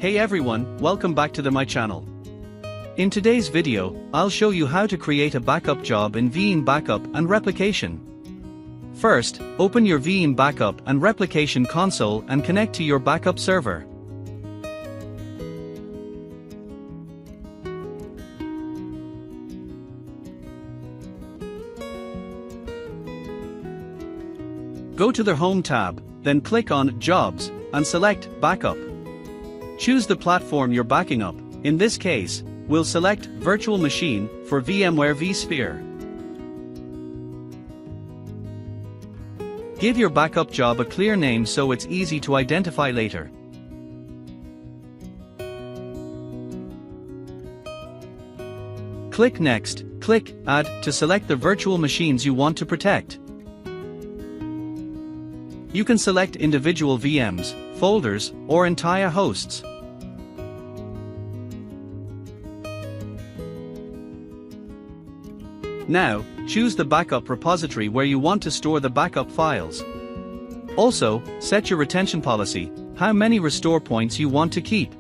Hey everyone, welcome back to my channel. In today's video, I'll show you how to create a backup job in Veeam Backup and Replication. First, open your Veeam Backup and Replication console and connect to your backup server. Go to the Home tab, then click on Jobs, and select Backup. Choose the platform you're backing up. In this case, we'll select Virtual Machine for VMware vSphere. Give your backup job a clear name so it's easy to identify later. Click Next, click Add to select the virtual machines you want to protect. You can select individual VMs, folders, or entire hosts. Now, choose the backup repository where you want to store the backup files. Also, set your retention policy, how many restore points you want to keep.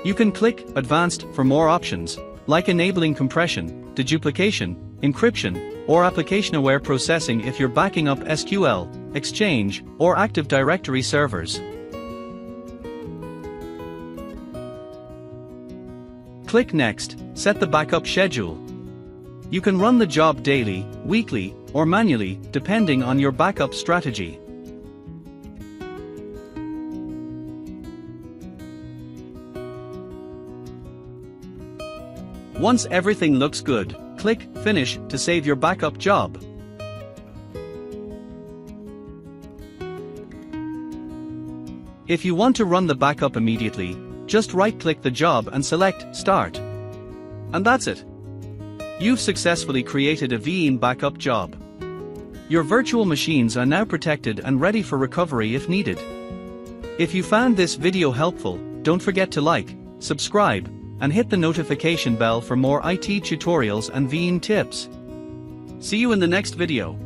You can click Advanced for more options, like enabling compression, deduplication, encryption, or application-aware processing if you're backing up SQL, Exchange, or Active Directory servers. Click Next, set the backup schedule. You can run the job daily, weekly, or manually, depending on your backup strategy. Once everything looks good, click Finish to save your backup job. If you want to run the backup immediately, just right-click the job and select Start. And that's it. You've successfully created a Veeam backup job. Your virtual machines are now protected and ready for recovery if needed. If you found this video helpful, don't forget to like, subscribe, and hit the notification bell for more IT tutorials and Veeam tips. See you in the next video.